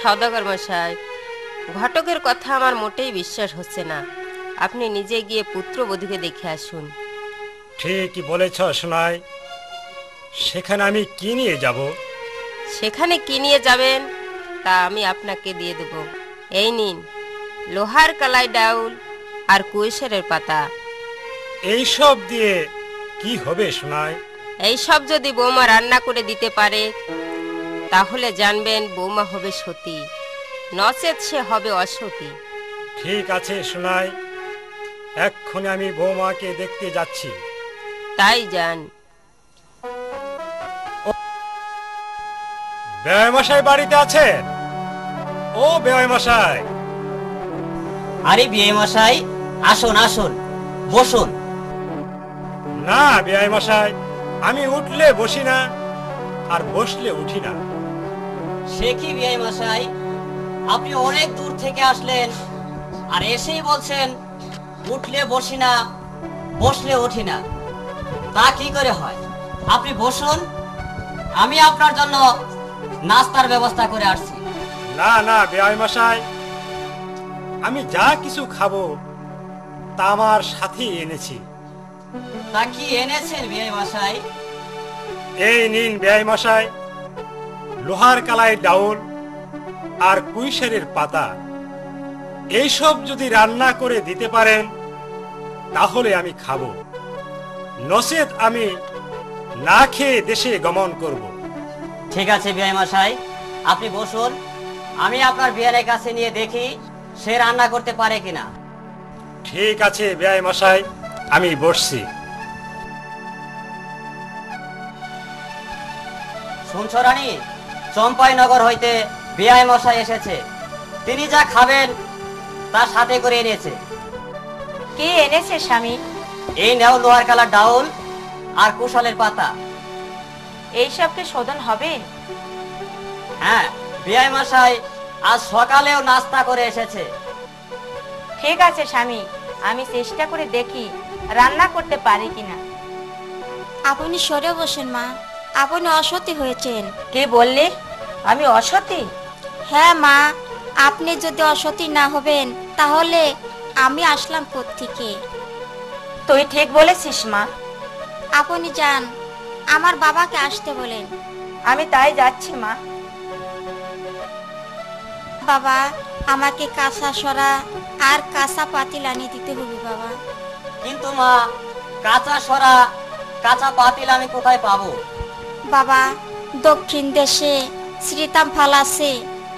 সওদাগর মশাই, ঘটকের কথা আমার মোটেই বিশ্বাস হচ্ছে না। আপনি নিজে গিয়ে পুত্রবধূকে দেখে আসুন। ঠিকই বলেছ সোনাই, সেখানে আমি কি নিয়ে যাব? সেখানে কি নিয়ে যাবেন তা আমি আপনাকে দিয়ে দেব। এই নিন, লোহার কালাই ডাউল আর কুইশারের পাতা। এইসব দিয়ে কি হবে সোনাই? এইসব যদি বৌমা রান্না করে দিতে পারে তাহলে জানবেন বৌমা হবে সতী, নচেত সে হবে অসতী। ঠিক আছে সোনাই, এক্ষুনি আমি বৌমাকে দেখতে যাচ্ছি। তাই যান। বেয়াই মশাই বাড়িতে আছেন? ও বেয়াই মশাই! আরে বিয়ে মশাই, আসুন আসুন, বসুন। না বেয়াই মশাই, আমি উঠলে বসি না, আর বসলে উঠি না। সে কি বিয়ে মশাই, আপনি অনেক দূর থেকে আসলেন আর এসেই বলছেন উঠলে বসি না, বসলে উঠি না। তা কি করে হয়? আপনি বসুন, আমি আপনার জন্য নাস্তার ব্যবস্থা করে আসছি। না না বেয়াই মশাই, আমি যা কিছু খাবো তা আমার সাথে এনেছি। তা কি এনেছেন বিয়ে মশাই? এই নিন বেয়াই মশাই, লোহার কালাই ডাউল আর কুইশারের পাতা। এইসব যদি রান্না করে দিতে পারেন তাহলে আমি খাবো, নচেত আমি না খেয়ে দেশে গমন করব। ঠিক আছে বিয়ে মশাই, আপনি বসুন, আমি আপনার বিয়ের কাছে নিয়ে দেখি সে রান্না করতে পারে কিনা। ঠিক আছে বেয়াই মশাই, আমি বসছি। শুনছো রানী, চম্পাইনগর হইতে বিয়াই মশাই এসেছে। তিনি যা খাবেন তার সাথে করে এনেছে। কে এনেছে স্বামী? এই নেও লোহার কালার ডাউল আর কুশলের পাতা। এইসবকে শোধন হবে? হ্যাঁ, বিয়াই মশাই আজ সকালেও নাস্তা করে এসেছে। ঠিক আছে স্বামী, আমি চেষ্টা করে দেখি রান্না করতে পারি কিনা। আপনি সরে বসেন মা, আপনি অসতী হয়েছেন। কে বললে আমি অসতী? হ্যাঁ মা, আপনি যদি অসতী না হবেন তাহলে আমি আসলাম কোত্থেকে? তুই ঠিক বলেছিস মা। আপনি যান, আমার বাবাকে আসতে বলেন। আমি তাই যাচ্ছি মা। বাবা, আমাকে কাঁচা সরা আর কাঁচা পাতিল আনিয়ে দিতে হবে বাবা। কিন্তু মা, কাঁচা সরা কাঁচা পাতিল আমি কোথায় পাবো? বাবা, দক্ষিণ দেশে শ্রীতামফাল আছে,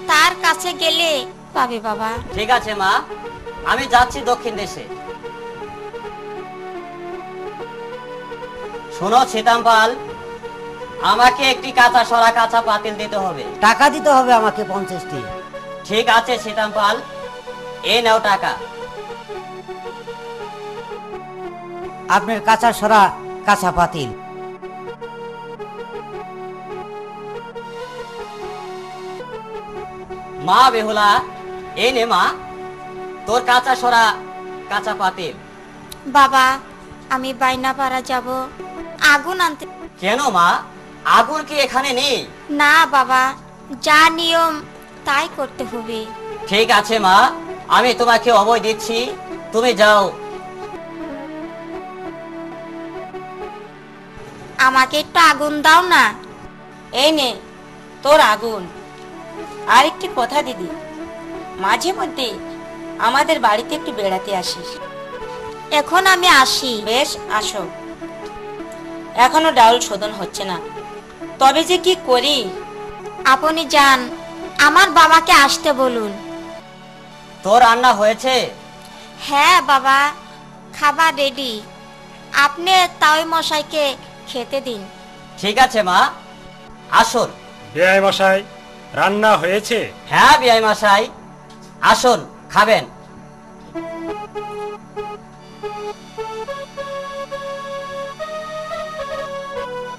তার কাছে গেলে পাবে বাবা। ঠিক আছে মা, আমি যাচ্ছি দক্ষিণ দেশে। শোনো সীতামপাল, আমাকে একটি কাঁচা সরা কাঁচা পাতিল দিতে হবে। টাকা দিতে হবে আমাকে 50টি। ঠিক আছে সীতামপাল, এই নাও টাকা। আপনার কাঁচা সরা কাঁচা পাতিল। মা বেহুলা, এই নে মা তোর কাঁচা সরা কাঁচা পাতিল। বাবা, আমি বাইনাপাড়া যাব আগুন আনতে। কেন মা, আগুন কি এখানে নেই? না বাবা, যা নিয়ম তাই করতে হবে। ঠিক আছে মা, আমি তোমাকে অভয় দিচ্ছি, তুমি যাও। আমাকে একটু আগুন দাও না। এই নে তোর আগুন। আর একটি কথা দিদি, মাঝে মধ্যে আমাদের বাড়িতে একটু বেড়াতে আসিস। এখন আমি আসি। বেশ, আসো। এখনো ডাউল শোধন হচ্ছে না, তবে যে কি করি। আপনি যান, আমার বাবাকে আসতে বলুন। তোর রান্না হয়েছে? হ্যাঁ বাবা, খাবার রেডি, আপনি তাই মশাইকে খেতে দিন। ঠিক আছে মা, আসুন। বেয়াই মশাই, রান্না হয়েছে? হ্যাঁ বিয়াই মশাই, আসুন খাবেন।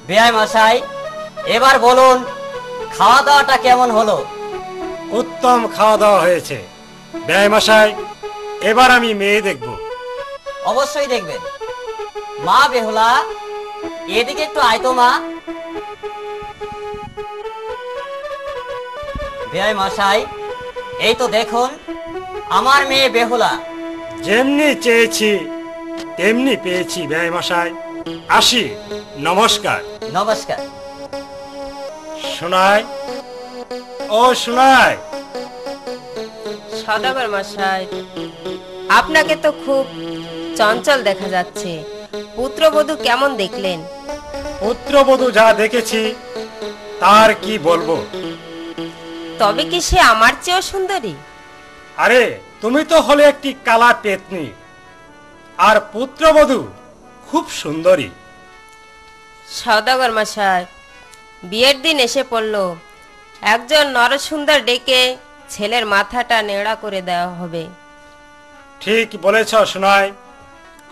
বিয়াই মশাই, এবার বলুন খাওয়া দাওয়াটা কেমন হলো? উত্তম খাওয়া দাওয়া হয়েছে। বেয়াই মশাই, এবার আমি মেয়ে দেখব। অবশ্যই দেখবেন। মা বেহুলা, এদিকে একটু আয় তো মা। বিআই মশাই, এই তো দেখুন আমার মেয়ে বেহুলা। যেমনি চেয়েছি তেমনি পেয়েছি বেয়াই মশাই। আসি, নমস্কার। নমস্কার। শোনাই, ও শোনাই। সদাগর মশাই, আপনাকে তো খুব চঞ্চল দেখা যাচ্ছে। পুত্রবধূ কেমন দেখলেন? পুত্রবধূ যা দেখেছি তার কি বলবো। তবে কি সে আমার চেয়েও সুন্দরী? আরে তুমি তো হলে একটি কালা পেতনি, আর পুত্রবধূ খুব সুন্দরী। সদাগর মশাই, বিয়ের দিন এসে পড়ল। একজন নরসুন্দর ডেকে ছেলের মাথাটা নেড়া করে দেওয়া হবে। ঠিক বলেছ শোনাই,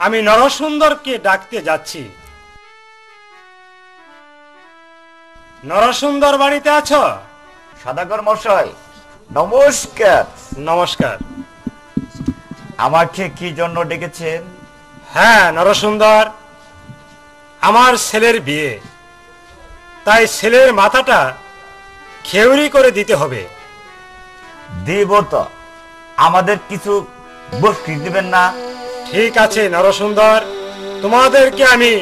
আমি নরসুন্দরকে ডাকতে যাচ্ছি। নরসুন্দর বাড়িতে আছো? সদাগর মশাই নমস্কার। নমস্কার। আমাকে কি জন্য ডেকেছেন? হ্যাঁ নরসুন্দর, আমার ছেলের বিয়ে, তাই ছেলের মাথাটা খেউরি করে দিতে হবে। দিব তো, আমাদের কিছু বকশিশ দিবেন না? ঠিক আছে নরসুন্দর, তোমাদেরকে আমি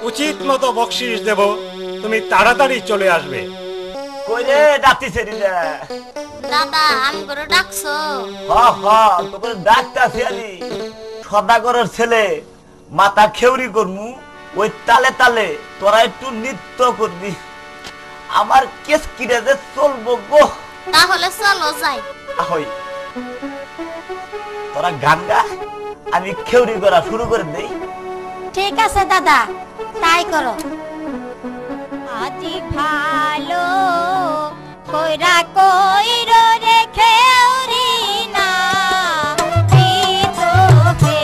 উচিত মতো বকশিশ দেব, তুমি তাড়াতাড়ি চলে আসবে। কই রে ডাকতি ছেড়িলে? দাদা আমি করে ডাকছো? তোকে ডাকতাছি আমি। সদাগরের ছেলে মাথা খেউরি করমু, ওই তালে তালে তোরা একটু নৃত্য করবি। আমার কেস কিরে যে চলবো গো। তাহলে চলো যাই। আহই, তোরা গান গা, আমি খেউরি করা শুরু করে দেই। ঠিক আছে দাদা, তাই করো। আজি ভালো কইরা কইরো রেখে না বিতোবে।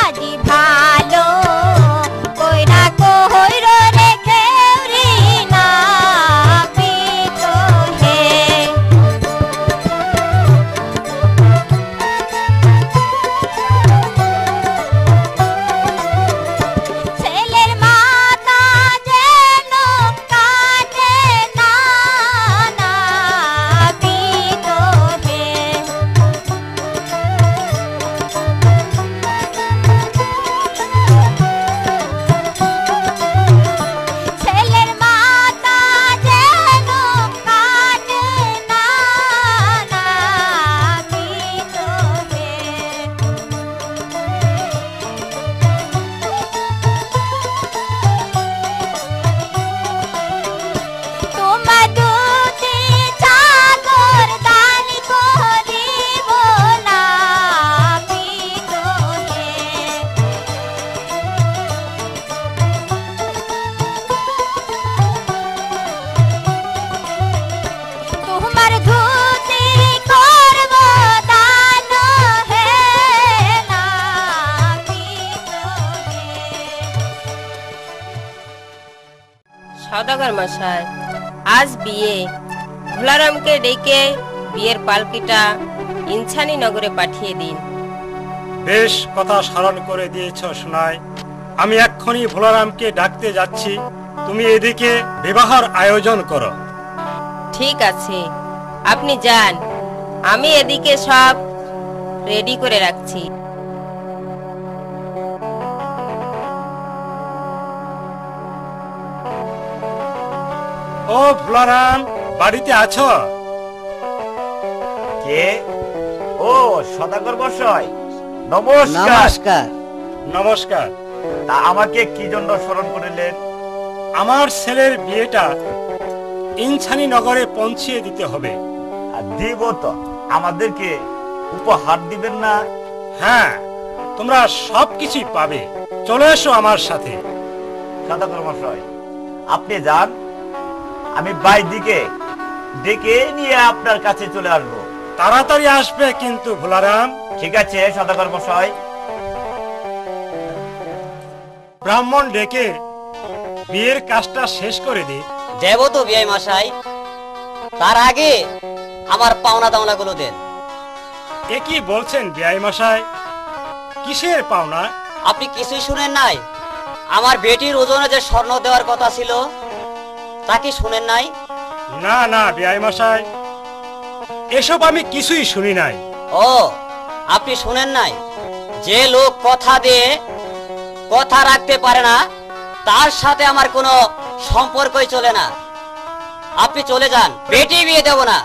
আজি ভালো কইরা কইরো রেখে না বিতোবে। ছেলের মাথা যেন কাটে না না বিতোবে। ছেলের মাথা যেন কাটে না না বিতোবে। তোমার দুটি চাদর দান করিব না বিতোবে। তোমার ধুতি করব দান হে না বিতোবে। সদাগর মশাই, আজ বিয়ে। ভোলারামকে ডেকে বিয়ের পালকিটা ইনছানি নগরে পাঠিয়ে দিন। বেশ কথা স্মরণ করে দিয়েছ শোনাই, আমি এক্ষুনি ভোলারামকে ডাকতে যাচ্ছি, তুমি এদিকে বিবাহের আয়োজন করো। ঠিক আছে, আপনি যান, আমি এদিকে সব রেডি করে রাখছি। ও ভোলারাম, বাড়িতে আছো? কে? ও সদাগর মশাই নমস্কার। নমস্কার। নমস্কার। তা আমাকে কি জন্য স্মরণ করিলেন? আমার ছেলের বিয়েটা ইনছানি নগরে পৌঁছিয়ে দিতে হবে। আর দিব তো, আমাদেরকে উপহার দিবেন না? হ্যাঁ, তোমরা সবকিছুই পাবে, চলে এসো আমার সাথে। সদাগর মশাই আপনি যান, আমি বাইদিকে ডেকে নিয়ে আপনার কাছে চলে আসবো। তাড়াতাড়ি আসবে কিন্তু ভোলারাম। ঠিক আছে সদাগর মশাই। ব্রাহ্মণ ডেকে বিয়ের কাজটা শেষ করে দি। দেব তো বিআই মশাই, তার আগে আমার পাওনা দাওনা গুলো দেন। এ কি বলছেন বিআই মশাই, কিসের পাওনা? আপনি কিছুই শুনেন নাই? আমার বেটির ওজনে যে স্বর্ণ দেওয়ার কথা ছিল তা কি শুনেন নাই? না না বিআই মশাই, এসব আমি কিছুই শুনি নাই। ও, আপনি শুনেন নাই? যে লোক কথা দিয়ে কথা রাখতে পারে না তার সাথে আমার কোনো সম্পর্কই চলে না। আপনি চলে যান, বেটি বিয়ে দেব না।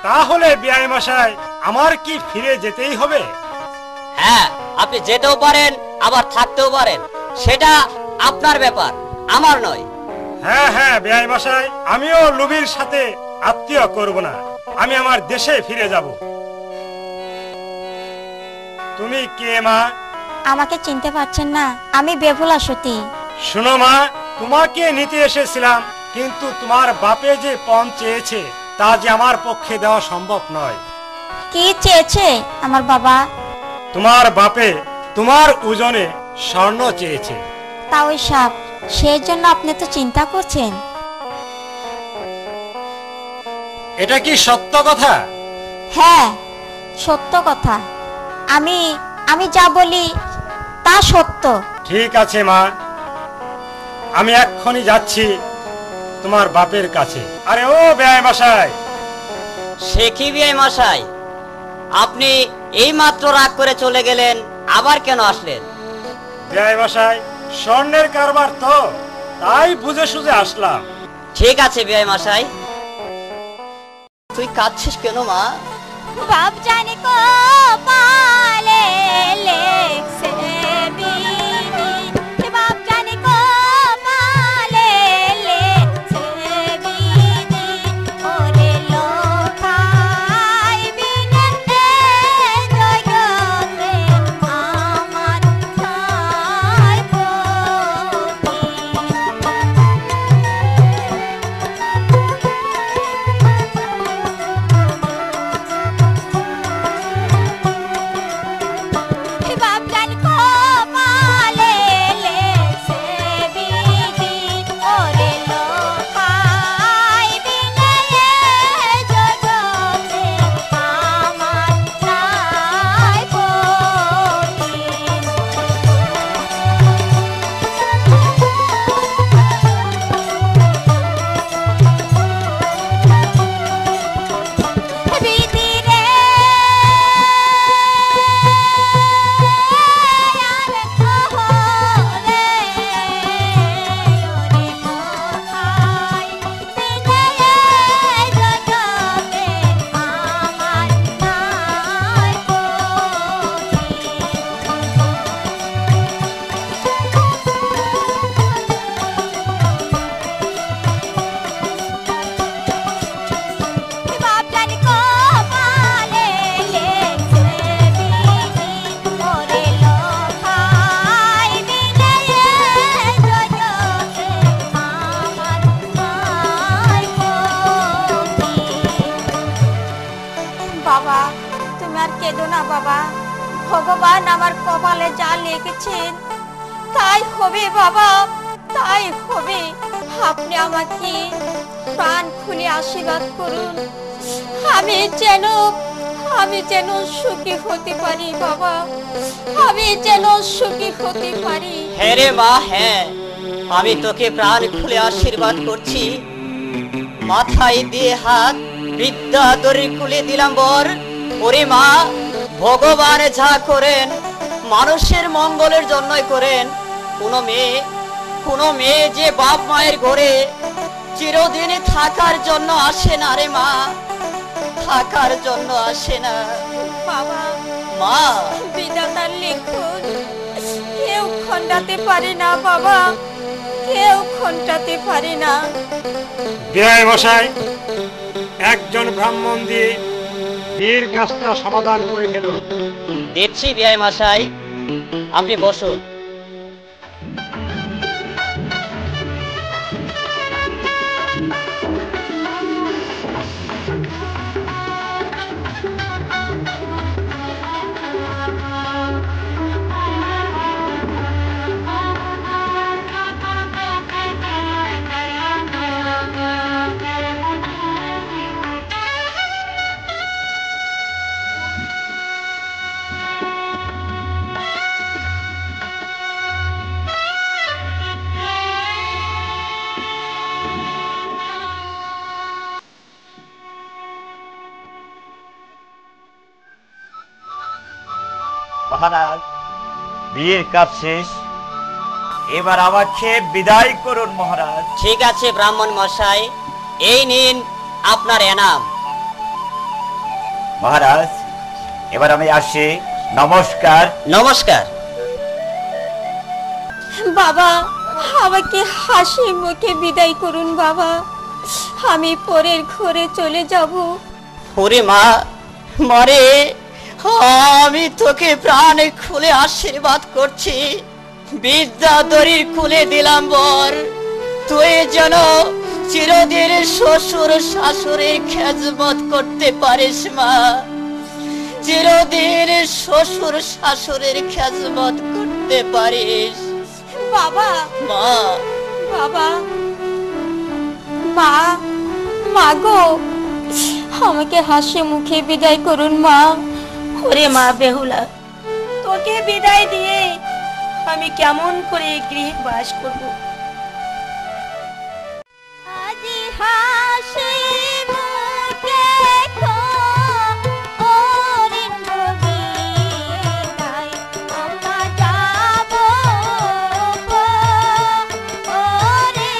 তাহলে বিআই মশাই আমার কি ফিরে যেতেই হবে? হ্যাঁ, আপনি যেতেও পারেন আবার থাকতেও পারেন, সেটা আপনার ব্যাপার, আমার নয়। হ্যাঁ হ্যাঁ বিআই মশাই, আমিও লুবির সাথে আত্মীয় করব না, আমি আমার দেশে ফিরে যাব। তুমি কে মা? আমাকে চিনতে পারছেন না? আমি বেহুলা সতী। শোনো মা, তোমাকে নিতে এসেছিলাম, কিন্তু তোমার বাপে যে পণ চেয়েছে তা যে আমার পক্ষে দেওয়া সম্ভব নয়। কি চেয়েছে আমার বাবা? তোমার বাপে তোমার ওজনে স্বর্ণ চেয়েছে। তা ওই সাপ, সেই জন্য আপনি তো চিন্তা করছেন। এটা কি সত্য কথা? হ্যাঁ, সত্য কথা। আমি যা বলি তা সত্য। ঠিক আছে মা, আমি এক্ষুনি যাচ্ছি তোমার বাপের কাছে। আরে ও বেয়াই মশাই! সে কি বিয়ে মশাই, আপনি এই মাত্র রাগ করে চলে গেলেন, আবার কেন আসলেন? বেয়াই মশাই, স্বর্ণের কারবার তো, তাই বুঝে সুঝে আসলাম। ঠিক আছে বিয়ে মশাই। তুই কাঁদছিস কেন মা? বাপ জানে কো পালে লেখছে বিধি, বাপ জানে কো পালে লেখছে বিধি, ওরে লোকাই বিনে জগতে আমার ঠাই বাপ জানি কো পালে লেখছে বিধি, ওরে লোকাই বিনে জগতে আমার ঠাই বিধি রে বাপ জানি কো পালে লেখছে বিধি, ওরে লোকাই বিনে জগতে আমার ঠাই বাবা, তুমি আর কেঁদো না বাবা। ভগবান আমার কপালে যা লিখেছেন তাই হবে বাবা, তাই হবে। আপনি আমাকে প্রাণ খুলে আশীর্বাদ করুন, আমি যেন সুখী হতে পারি বাবা, আমি যেন সুখী হতে পারি। হ্যাঁ রে মা, হ্যাঁ, আমি তোকে প্রাণ খুলে আশীর্বাদ করছি। মাথায় দিয়ে হাত, বিদ্যা দড়ি খুলে দিলাম বর। ওরে মা, ভগবান যা করেন মানুষের মঙ্গলের জন্যই করেন। কোনো মেয়ে যে বাপ মায়ের ঘরে চিরদিন থাকার জন্য আসে না রে মা, থাকার জন্য আসে না বাবা, মা। বিধাতার লিখন কেউ খণ্ডাতে পারে না বাবা, কেউ খণ্ডাতে পারে না। বেয়াই মশাই, একজন ব্রাহ্মণ দিয়ে বিয়ের কাজটা সমাধান করে ফেলুন। দিচ্ছি বিয়ে মশাই, আপনি বসুন। মহারাজ, বিয়ের কাজ শেষ, এবার আমাকে বিদায় করুন মহারাজ। ঠিক আছে ব্রাহ্মণ মশাই, এই নিন আপনার এনাম। মহারাজ, এবার আমি আসি, নমস্কার। নমস্কার। বাবা, আমাকে হাসি মুখে বিদায় করুন বাবা, আমি পরের ঘরে চলে যাব। ওরে মা, মারে, আমি তোকে প্রাণে খুলে আশীর্বাদ করছি, বিদ্যা দড়ির খুলে দিলাম বর, তুই যেন চিরদিন শ্বশুর শাশুড়ির খেজমত করতে পারিস মা, চিরদিন শ্বশুর শাশুড়ির খেজমত করতে পারিস। বাবা, মা, বাবা, মা, মা গো, আমাকে হাসি মুখে বিদায় করুন মা। ওরে মা বেহুলা, তোকে বিদায় দিয়ে আমি কেমন করে গৃহে বাস করব? আজি হাসি মুখে ওরে নবীনাই আমরা যাব ওরে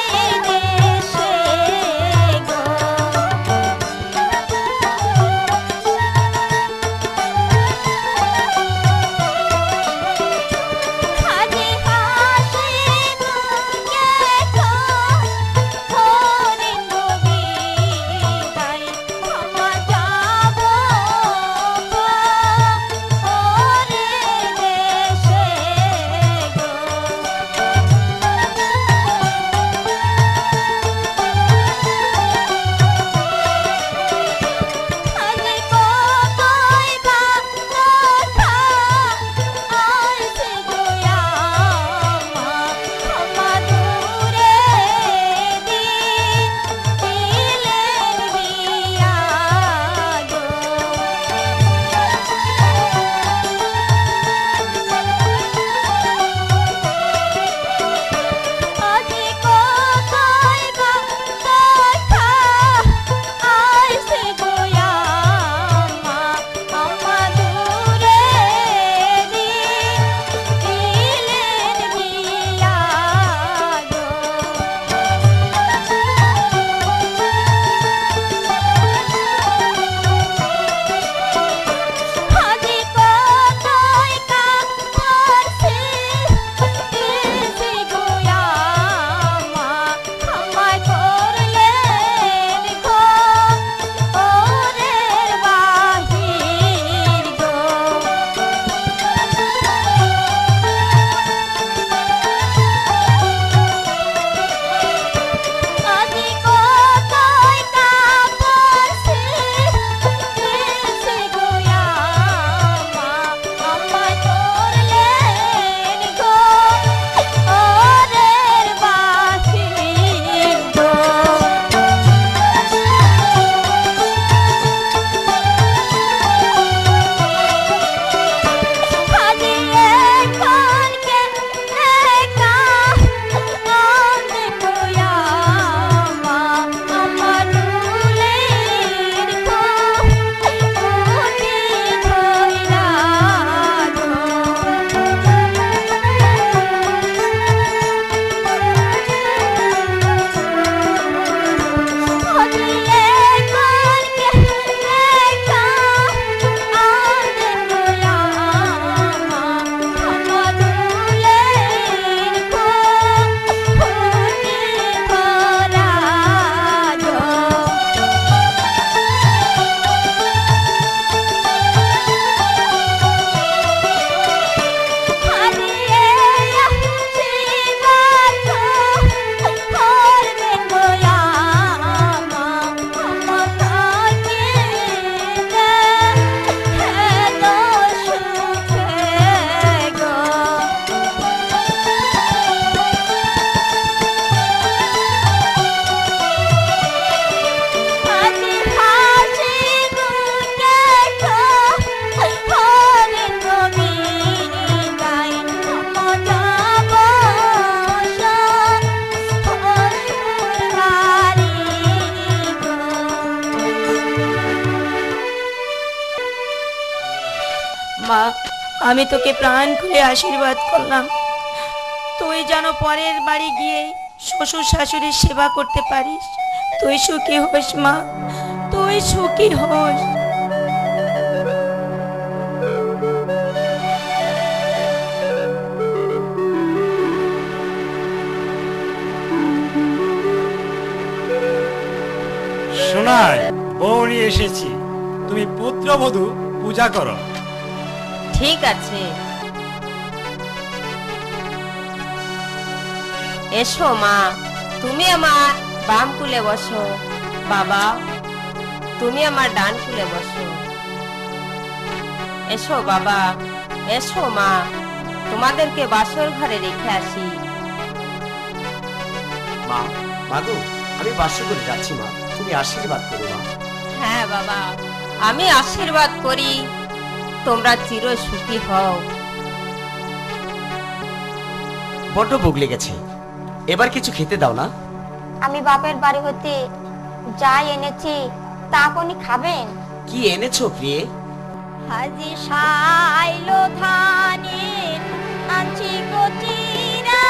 দেশে গো। আজি হাসি মুখে ওরে নবীনাই আমি তোকে প্রাণ খুলে আশীর্বাদ করলাম, তুই যেন পরের বাড়ি গিয়ে শ্বশুর শাশুড়ির সেবা করতে পারিস। তুই সুখী হোস মা, তুই সুখী হোস। শোনাই, বউ নিয়ে এসেছি, তুমি পুত্রবধূ পূজা করো। ঠিক আছে, এসো মা, তুমি আমার বাম কুলে বসো, বাবা তুমি আমার ডান কুলে বসো। এসো বাবা, এসো মা, তোমাদেরকে বাসর ঘরে রেখে আসি। মা, মাগো, আমি বাসর ঘরে যাচ্ছি মা, তুমি আশীর্বাদ করো মা। হ্যাঁ বাবা, আমি আশীর্বাদ করি তোমরা চির সুখী হও। বড্ড ভোগ লেগেছে, এবার কিছু খেতে দাও না। আমি বাপের বাড়ি হতে যাই এনেছি তা আপনি খাবেন? কি এনেছো প্রিয়ে? হাজি সাইলো ধানের আনছি গচিরা,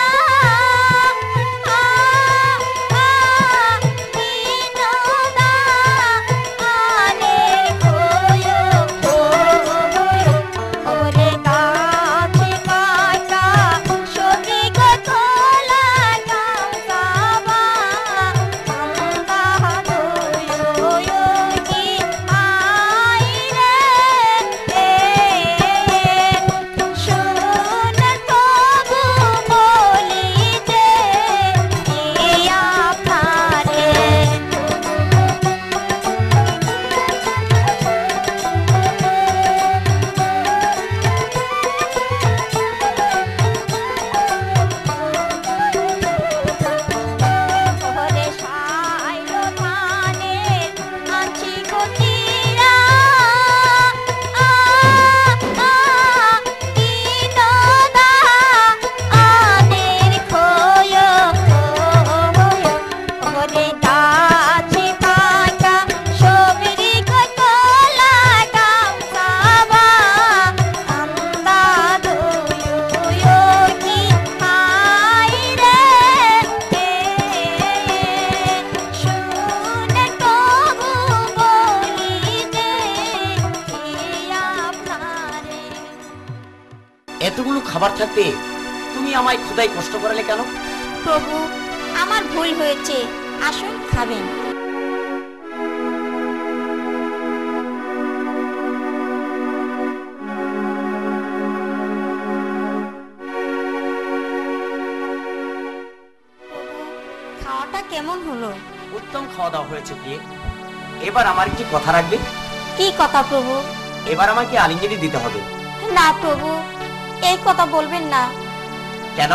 এতগুলো খাবার থাকতে তুমি আমায় খোদাই কষ্ট করালে কেন? প্রভু, আমার ভুল হয়েছে, আসুন খাবেন। খাওয়াটা কেমন হলো? উত্তম খাওয়া দাওয়া হয়েছে প্রিয়ে। এবার আমার একটি কথা রাখবে? কি কথা প্রভু? এবার আমাকে আলিঙ্গিনী দিতে হবে। না প্রভু, এই কথা বলবেন না। কেন?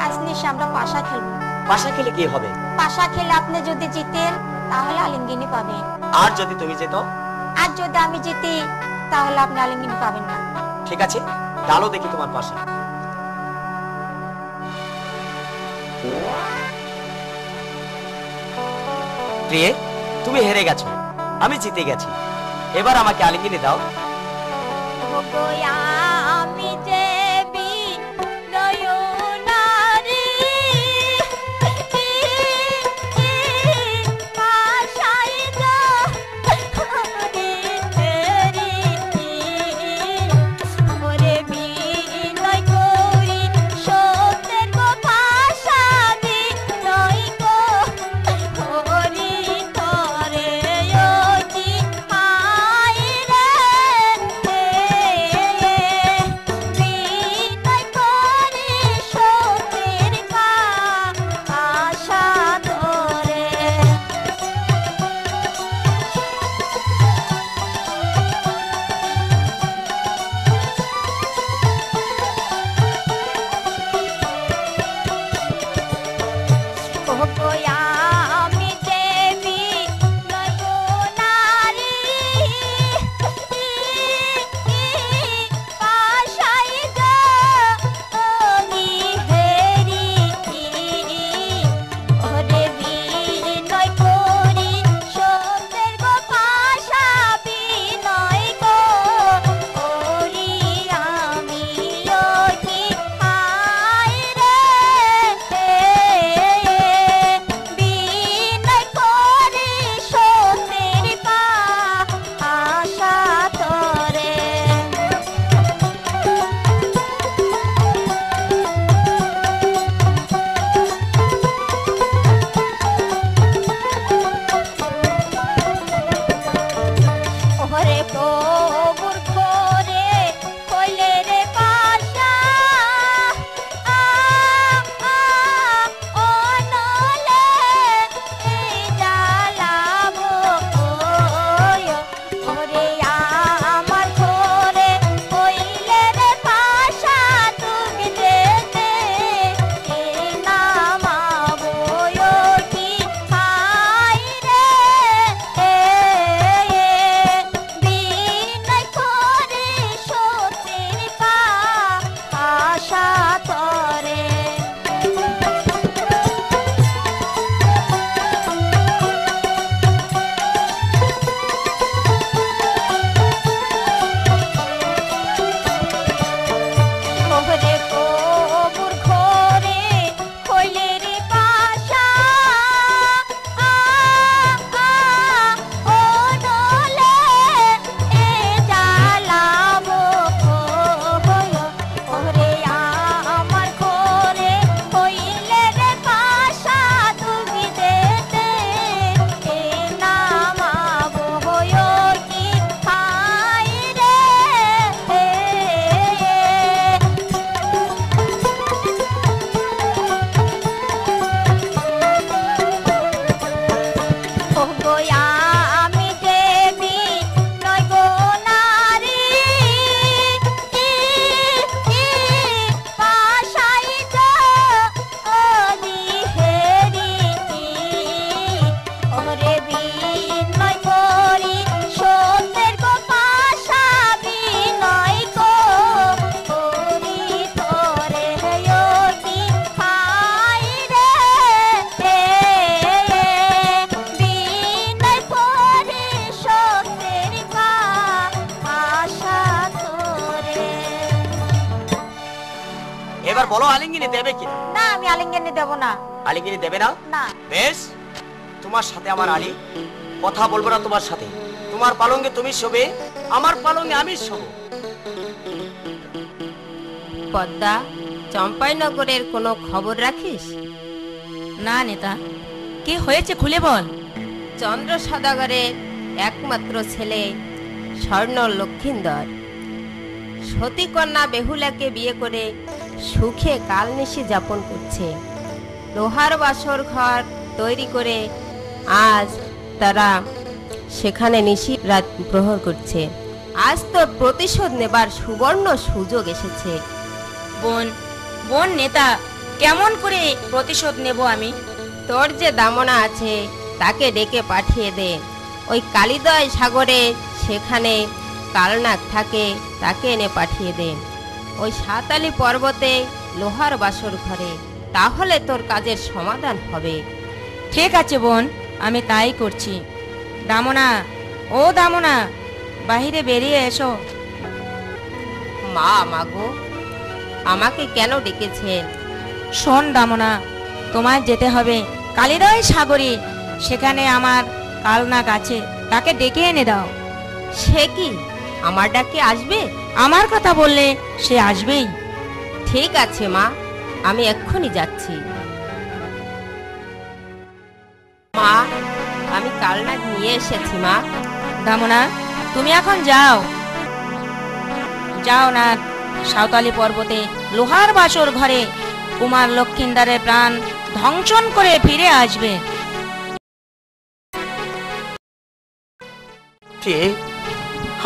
আজ নিশি আমরা পাশা খেলবো। পাশা খেলে কি হবে? পাশা খেলে আপনি যদি জিতেন তাহলে আলিঙ্গিনী পাবেন, আর যদি তুমি যেত? আর যদি আমি জিতি তাহলে আপনি আলিঙ্গন পাবেন না। ঠিক আছে, ডালো দেখি তোমার পাশা। প্রিয়ে, তুমি হেরে গেছো, আমি জিতে গেছি। এবার আমাকে আলিঙ্গনে দাও। ওগো আমি যে বিনয়নারী, পাশাই গো হরি ওরে বিনয় করি সত্যের গো ভাষা বিনয় গো হরি তরে অতি হায় রে বিনয় করি সত্যের ভাষা তরে। ওগো আমি দেবী নয়নারী, পাশাই গো হেরি ওরে বিনয় করি সত্যের গো ভাষা বিনয় গো হরি আমি অতি হায় রে বিনয় করি সত্যের ভাষা তরে। ওরে কবুর করে কইলে রে পাশা অনলে জ্বালাবো ওরে আমার ঘরে কইলে রে পাশা তুমি যেতে নামাবো কি হায় রে বিনয় করে সত্যের ভাষা তরে। ওরে কবুর ঘরে কইলে রে পাশা অনলে জ্বালাবো ওরে আমার ঘরে কইলে রে পাশা তুমি যেতে নামাবো কি হায় রে ওগো আমি দেবী নয় গো নারী, পাশাই গো হেরি ওরে বিনয় করি সত্যের গো ভাষা বিনয় গো হরি তরে অতি হায় রে বিনয় করি সত্যের ভাষা তরে। এবার বলো আলিঙ্গনে দেবে কি? না আমি আলিঙ্গনে দেব না। আলিঙ্গনে দেবে না? না বেশ, তোমার সাথে আমার আলী, কথা বলবো না তোমার সাথে। তোমার পালঙ্গে তুমি শোবে, আমার পালঙ্গে আমি শোব। পদ্মা, চম্পাইনগরের কোনো খবর রাখিস? না নেতা, কি হয়েছে খুলে বল। চন্দ্র সদাগরের একমাত্র ছেলে স্বর্ণ লক্ষিন্দর সতী কন্যা বেহুলাকে বিয়ে করে সুখে কালনিশি যাপন করছে। লোহার বাসর ঘর তৈরি করে আজ তারা সেখানে নিশি রাত প্রহর করছে। আজ তো প্রতিশোধ নেবার সুবর্ণ সুযোগ এসেছে। বোন বোন নেতা, কেমন করে প্রতিশোধ নেব আমি? তোর যে দামনা আছে তাকে ডেকে পাঠিয়ে দে। ওই কালিদয় সাগরে সেখানে কালনাগ থাকে তাকে এনে পাঠিয়ে দে ওই সাতালি পর্বতে লোহার বাসর ঘরে, তাহলে তোর কাজের সমাধান হবে। ঠিক আছে বোন, আমি তাই করছি। দামনা, ও দামনা, বাহিরে বেরিয়ে এসো। মা, মাগো, আমাকে কেন ডেকেছেন? শোন দামনা, তোমায় যেতে হবে কালিদয় সাগরে, সেখানে আমার কালনাগ আছে, তাকে ডেকে এনে দাও। সে কি আমার ডাকে আসবে? আমার কথা বললে সে আসবেই। ঠিক আছে মা, আমি এক্ষুনি যাচ্ছি। মা, আমি কালনাগ নিয়ে এসেছি মা। দামনা, তুমি এখন যাও, যাও না সাঁওতালি পর্বতে লোহার বাসর ঘরে কুমার লক্ষিন্দারের প্রাণ ধ্বংসন করে ফিরে আসবে।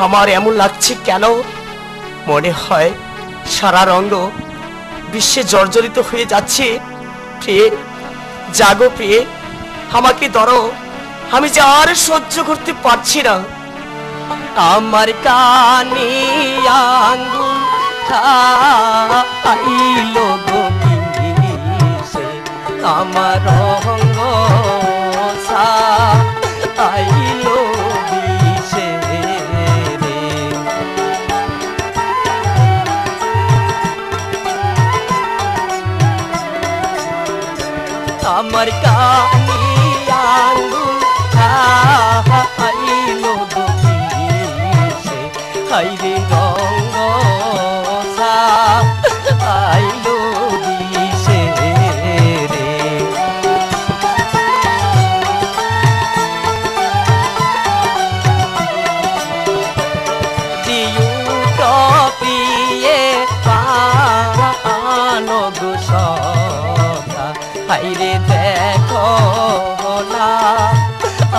আমার এমন লাগছে কেন? মনে হয় সারা রঙ্গ বিশ্বে জর্জরিত হয়ে যাচ্ছে। প্রিয়ে, জাগো প্রিয়ে, আমাকে ধরো, আমি যে আর সহ্য করতে পারছি না। আমার কানে আঙ্গুল খাইলো গো কিসে, আমার রঙ্গ আইলো বিষে রে। আমার কানে আঙ্গুল খাইলো গো কিসে, হাইরে রঙ্গ আইলো বিষে রে। হাইরে দেখো না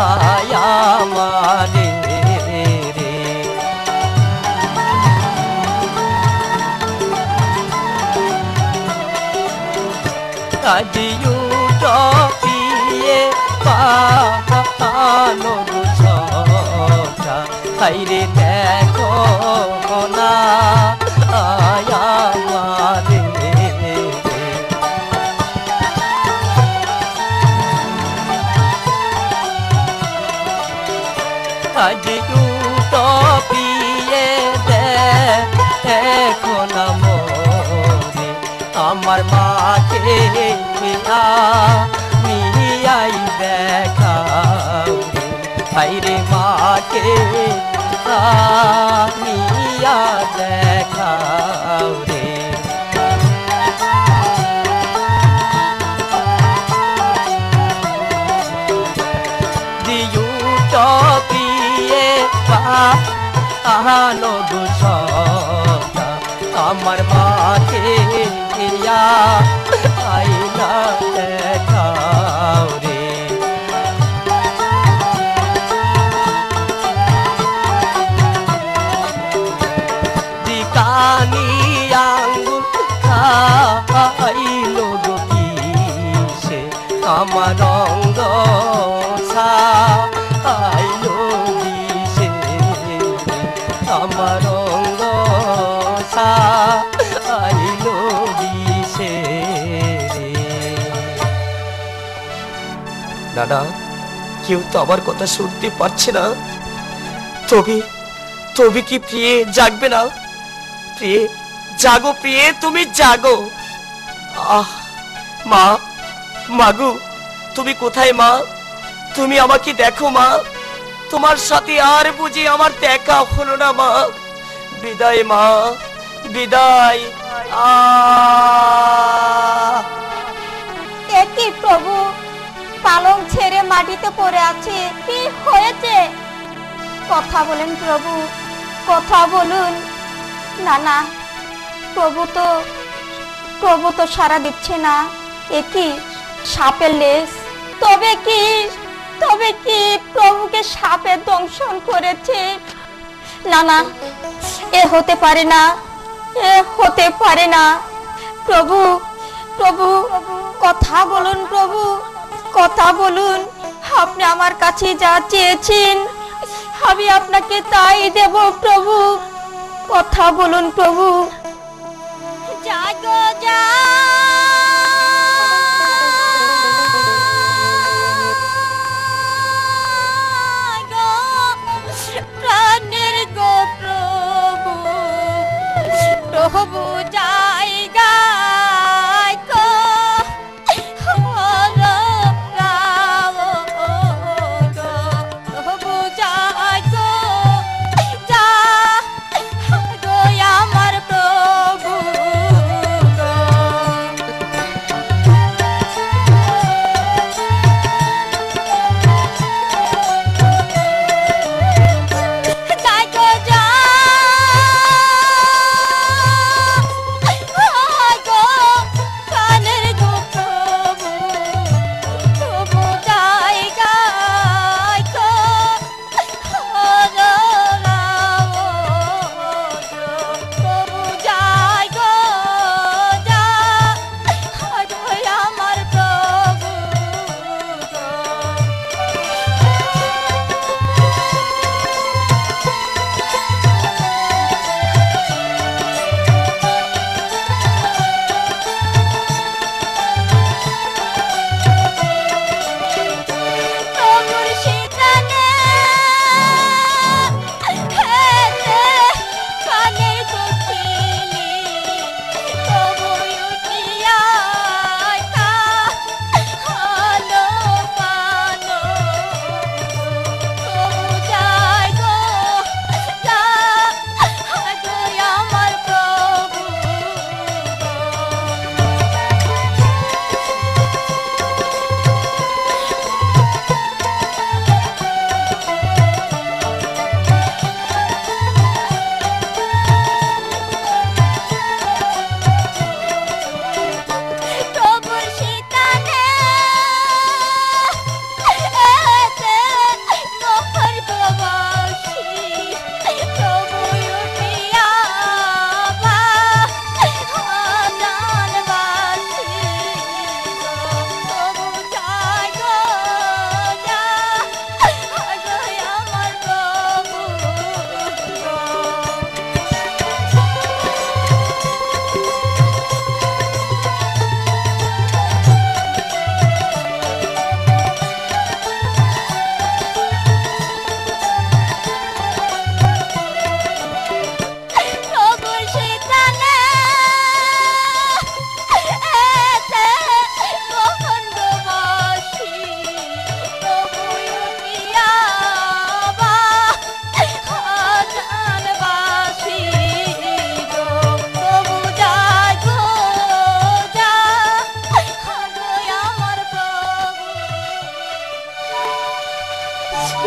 আয়ামারে রে। আজিও টপিয়ে পানো গুছটা, হাইরে দেখো না আয়ামারে রে। আজ টপিয়ে দেখো না মোরে, আমার মাকে নিয়াই দেখাও, হাইরে মাকে নিয়া দেখাও রে। দিয়ু টপিয়ে আহানো দুসটা, আমার মাকে আইনা দেখাও রে। দিকানি আঙ্গুল খাইলো গো কিসে, আমার রঙ্গ আইলো বিষে, আমার রঙ্গ আইলো বিষে রে। দাদা, কেউ তো আমার কথা শুনতে পারছে না। তবে তবে কি প্রিয়ে জাগবে না? প্রিয়ে জাগো, প্রিয়ে তুমি জাগো। আহ মা, মাগু, তুমি কোথায় মা? তুমি আমাকে দেখো মা, তোমার সাথে আর বুঝি আমার দেখা হলো না মা। বিদায় মা, বিদায়। কি প্রভু, পালং ছেড়ে মাটিতে পড়ে আছে, কি হয়েছে? কথা বলেন প্রভু, কথা বলুন। না না, প্রভু তো সাড়া দিচ্ছে না। এ কি সাপের লেজ? তবে কি প্রভুকে সাপে দংশন করেছে? না না, এ হতে পারে না, এ হতে পারে না। প্রভু, কথা বলুন প্রভু, কথা বলুন। আপনি আমার কাছে যা চেয়েছেন আমি আপনাকে তাই দেব প্রভু। কথা বলুন প্রভু। জাগো জাগো প্রাণের গো প্রভু, প্রভু জায়গা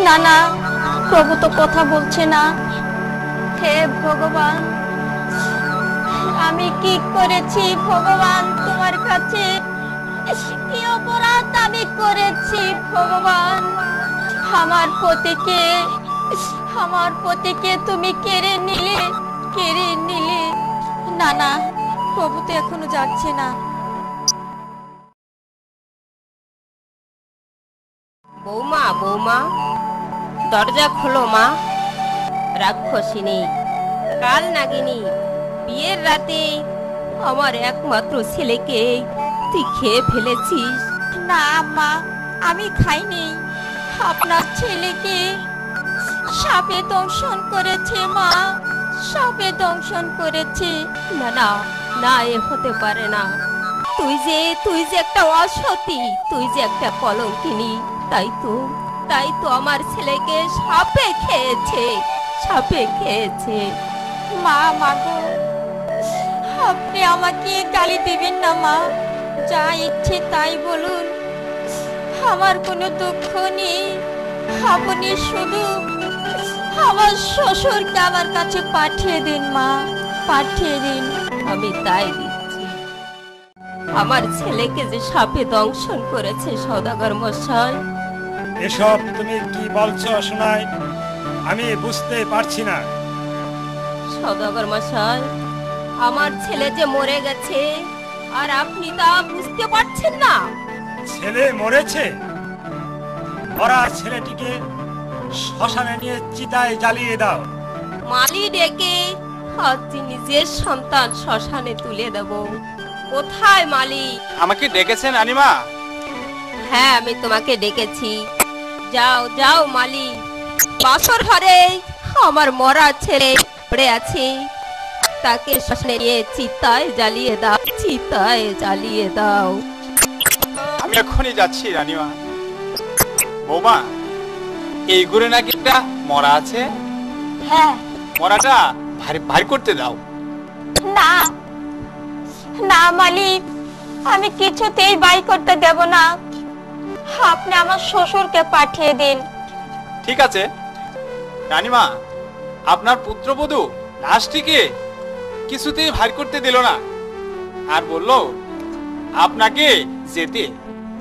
না না, প্রভু তো কথা বলছে না। হে ভগবান, আমি কি করেছি ভগবান তোমার কাছে? কি অপরাধ আমি করেছি ভগবান? আমার পতিকে তুমি কেড়ে নিলে। না না, প্রভু তো এখনো যাচ্ছে না। বৌমা বৌমা, দরজা খোলো মা। রাক্ষসিনী, কাল নাগিনী, বিয়ের রাতে আমার একমাত্র ছেলেকে তুই খেয়ে ফেলেছিস। না মা, আমি খাইনি। আপনার ছেলেকে সাপে দংশন করেছে মা, সাপে দংশন করেছে। না না না, এ হতে পারে না। তুই যে একটা অসতী, তুই যে একটা কলঙ্কিনী। তাই তো আমার ছেলেকে সাপে খেয়েছে। মা গো, আপনি আমাকে গালি দিবেন না মা। যা ইচ্ছে তাই বলুন, আমার কোনো দুঃখ নেই। আপনি শুধু আমার শ্বশুরকে আমার কাছে পাঠিয়ে দিন মা, পাঠিয়ে দিন। আমি তাই দিচ্ছি। আমার ছেলেকে যে সাপে দংশন করেছে সওদাগর মশাই। এসব তুমি কি বলছো শোনাই? আমি বুঝতে পারছি না। সওদাগর মশাই, আমার ছেলে যে মরে গেছে আর আপনি তা বুঝতে পারছেন না। ছেলে মরেছে? ওরা ছেলেটিকে শ্মশানে নিয়ে চিতায় জ্বালিয়ে দাও। মালি ডেকে আজ নিজের সন্তান শ্মশানে তুলে দেব। কোথায় মালি? আমাকে ডেকেছেন রানীমা? হ্যাঁ, আমি তোমাকে ডেকেছি। যাও যাও মালি, বাসর ঘরে আমার মরা ছেলে পড়ে আছে, তাকে শ্মশানে নিয়ে চিতায় জ্বালিয়ে দাও, চিতায় জ্বালিয়ে দাও। আমি এখনই যাচ্ছি রানীমা। বৌমা, এই ঘুরে নাকি একটা মরা আছে? হ্যাঁ। মরাটা ভারী করতে দাও। না না মালিক, আমি কিছুতেই বাই করতে দেব না। আপনি আমার শ্বশুরকে পাঠিয়ে দিন। ঠিক আছে রানীমা, আপনার পুত্রবধূ লাশটিকে কিছুতেই ভারী করতে দিল না, আর বলল আপনাকে যেতে।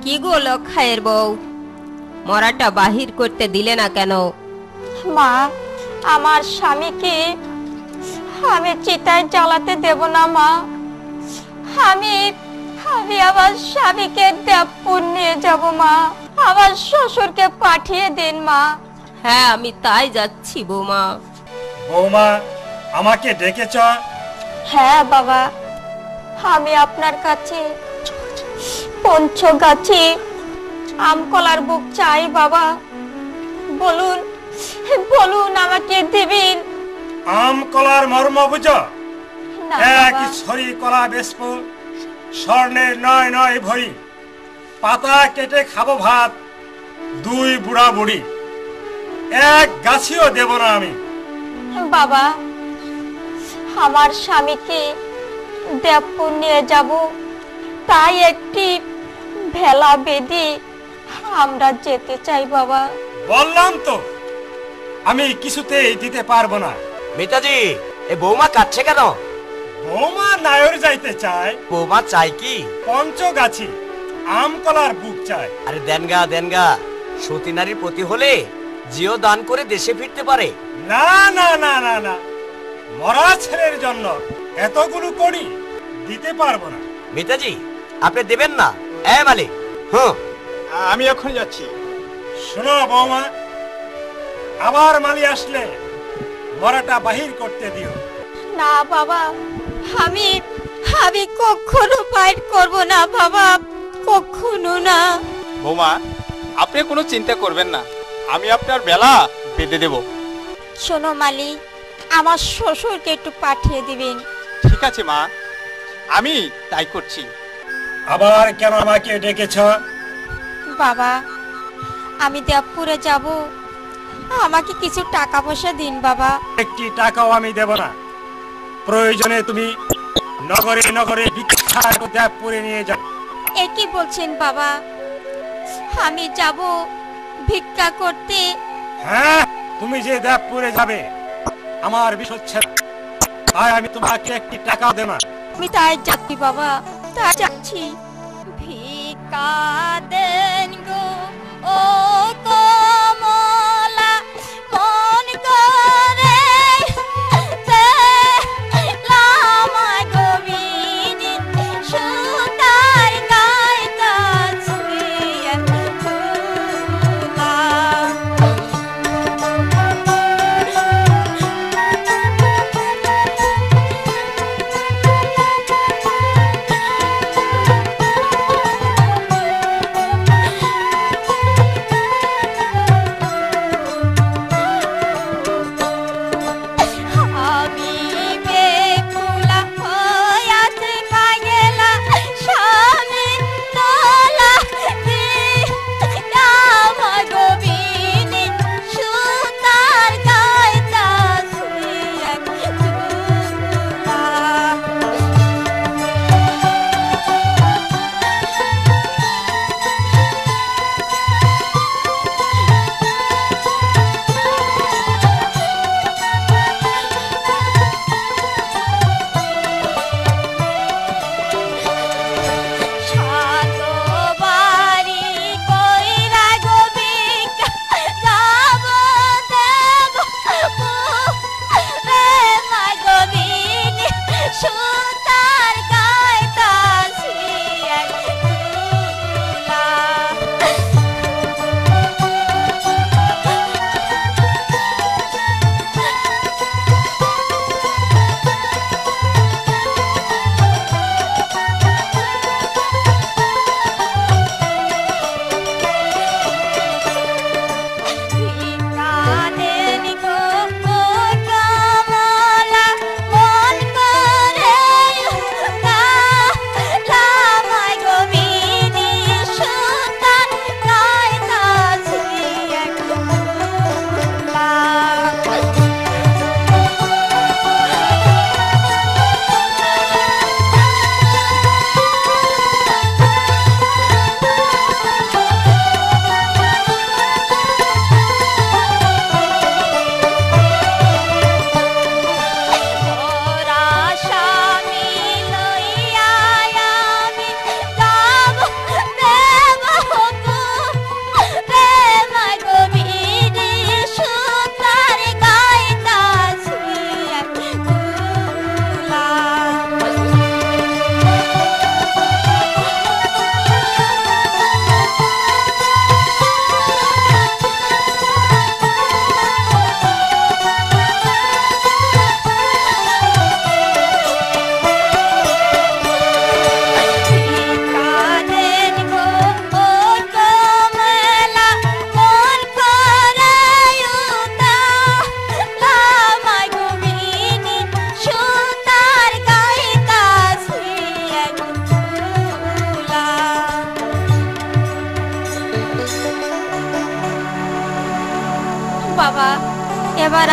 কি গো লক্ষায়ের বউ, মরাটা বাহির করতে দিলে না কেন? মা, আমার স্বামীকে আমি চিতায় জ্বালাতে দেব না মা। আমি আমার স্বামীকে দেবপুর নিয়ে যাব মা। আমার শ্বশুরকে পাঠিয়ে দিন মা। হ্যাঁ, আমি তাই যাচ্ছি বৌমা। বৌমা, আমাকে ডেকেছ? হ্যাঁ বাবা, আমি আপনার কাছে পঞ্চগাছি আমকলার বুক চাই বাবা। বলুন বলুন, আমাকে দিবেন? আম কলার মর্ম বুঝো? না এক বাবা। ছড়ি কলা বেসবো, স্বর্ণের 9 ভরি, পাতা কেটে খাবো ভাত, 2 বুড়া বুড়ি, এক গাছিও দেব না আমি। বাবা, আমার স্বামীকে দেবপুর নিয়ে যাব, তাই একটি ভেলা বেঁধে আমরা যেতে চাই বাবা। বললাম তো আমি কিছুতেই দিতে পারবো না। মিতাজি, এই বৌমা কাটছে কেন? বৌমা নায়র যাইতে চায়। বৌমা চাই কি? পঞ্চগাছি আম কলার বুক চায়। আরে দেনগা, সতী নারীর প্রতি হলে জিও দান করে দেশে ফিরতে পারে। না না না না না, মরা ছেলের জন্য এতগুলো করি দিতে পারবো না। মিতাজি, আপনি দেবেন না? মালিক, আমি এখন যাচ্ছি। শোনো বৌমা, আবার মালি আসলে মরাটা বাহির করতে দিও। না বাবা, আমি কখনো বাইর করব না বাবা, কখনো না। বৌমা, আপনি কোনো চিন্তা করবেন না, আমি আপনার বেলা বেঁধে দেব। শোনো মালি, আমার শ্বশুরকে একটু পাঠিয়ে দিবেন। ঠিক আছে মা, আমি তাই করছি। আবার কেন আমাকে ডেকেছ? বাবা, আমি দেবপুরে যাব, আমাকে কিছু টাকা পয়সা দিন বাবা। একটি টাকাও আমি দেব না। প্রয়োজনে তুমি নগরে নগরে ভিক্ষা দেবপুরে নিয়ে যাও। এ কি বলছেন বাবা? আমি যাব ভিক্ষা করতে? হ্যাঁ, তুমি যে দেবপুরে যাবে আমার বিষ হচ্ছে না, তাই আমি তোমাকে একটি টাকা দেব না। আমি তাই যাচ্ছি বাবা, তাই যাচ্ছি। ভিক্ষা দেন গো ও কমলা, মন করে লামা গোবিনি, সুতার গায়তা ছুঁয়ে ফুলা।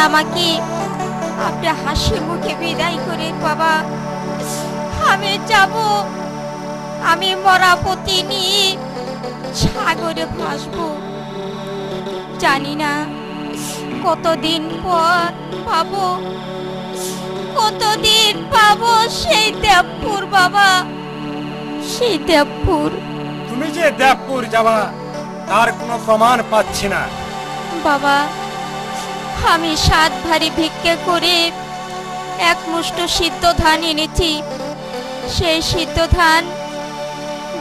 আমাকে আপনি হাসি মুখে বিদায় করে বাবা। আমি যাব, আমি মরাপতি নিয়ে সাগরে ভাসবো। জানি না কতদিন পর পাবো, কতদিন পাবো সেই দেবপুর বাবা, সেই দেবপুর। তুমি যে দেবপুর যাবা তার কোনো প্রমাণ পাচ্ছি না বাবা। আমি 7 ভারী ভিক্ষে করে এক মুষ্ট সিদ্ধ ধান এনেছি। সেই সিদ্ধ ধান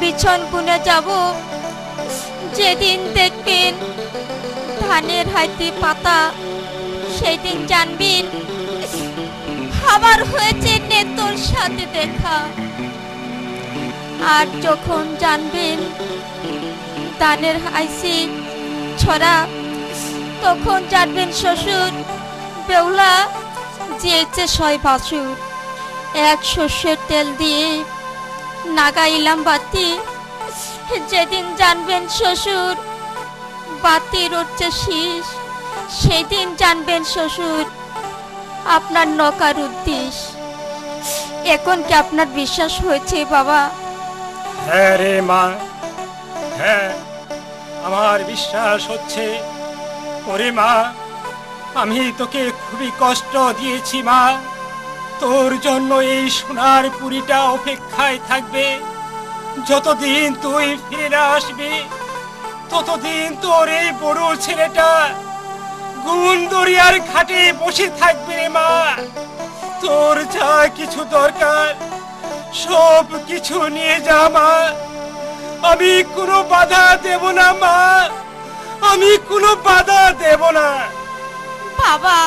বিছন বুনে যাব। যেদিন দেখবেন ধানের হাইতে পাতা, সেই দিন জানবেন আমার হয়েছে নেতর সাথে দেখা। আর যখন জানবেন ধানের হাইসি ছড়া, তখন জানবেন শ্বশুর বেউলা যেছে 6 বাছুর। এক সর্ষের তেল দিয়ে নাগাইলাম বাতি। যেদিন জানবেন শ্বশুর বাতির উঠছে শীষ, সেদিন জানবেন শ্বশুর আপনার নকার উদ্দেশ। এখন কি আপনার বিশ্বাস হয়েছে বাবা? হ্যাঁ রে মা, হ্যাঁ আমার বিশ্বাস হচ্ছে। ওরে মা, আমি তোকে খুবই কষ্ট দিয়েছি মা। তোর জন্য এই সোনার পুরীটা অপেক্ষায় থাকবে। যতদিন তুই ফিরে না আসবি ততদিন তোর এই বড় ছেলেটা গুণদরিয়ার ঘাটে বসে থাকবে রে মা। তোর যা কিছু দরকার সব কিছু নিয়ে যা মা। আমি কোনো বাধা দেব না মা, আমি কোনো বাধা দেব না। বাবা,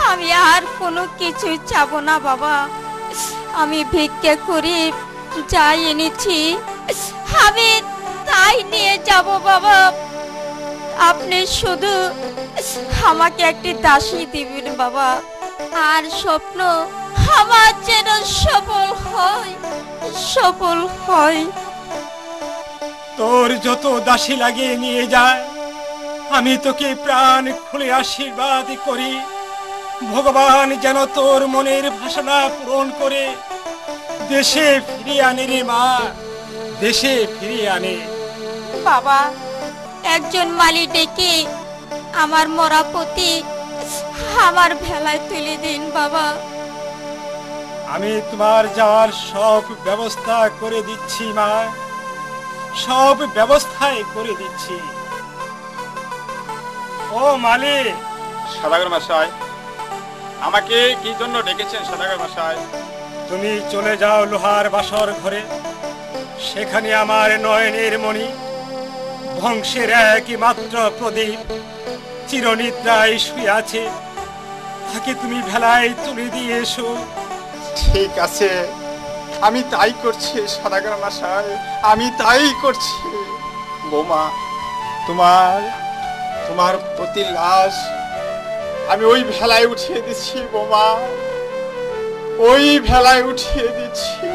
আমি আর কোনো কিছু চাবো না বাবা। আমি ভিক্ষা করে যাই এনেছি আমি তাই নিয়ে যাব বাবা। আপনি শুধু আমাকে একটি দাসী দিবেন বাবা। আর স্বপ্ন আমার যেন সফল হয়, সফল হয়। তোর যত দাসী লাগে নিয়ে যায়, আমি তোকে প্রাণ খুলে আশীর্বাদ করি। ভগবান যেন তোর মনের বাসনা পূরণ করে দেশে ফিরিয়ে আনে রে মা, দেশে ফিরিয়ে আনে। বাবা, একজন মালি ডেকে আমার মরাপতি আমার ভেলায় তুলে দিন বাবা। আমি তোমার যাওয়ার সব ব্যবস্থা করে দিচ্ছি মা, সব ব্যবস্থাই করে দিচ্ছি। ও মালিক। সদাগর মশাই, আমাকে কি জন্য ডেকেছেন সদাগর মশাই? তুমি চলে যাও লোহার বাসর ঘরে। সেখানে আমার নয়নের মণি, বংশের একমাত্র প্রদীপ চিরনিদ্রায় শুয়ে আছে। তাকে তুমি ভেলায় তুলে দিয়ে এসো। ঠিক আছে, আমি তাই করছি সদাগর মশাই, আমি তাই করছি। বৌমা, তোমার তোমার পতির লাশ আমি ওই ভেলায় উঠিয়ে দিচ্ছি বৌমা, ওই ভেলায় উঠিয়ে দিচ্ছি।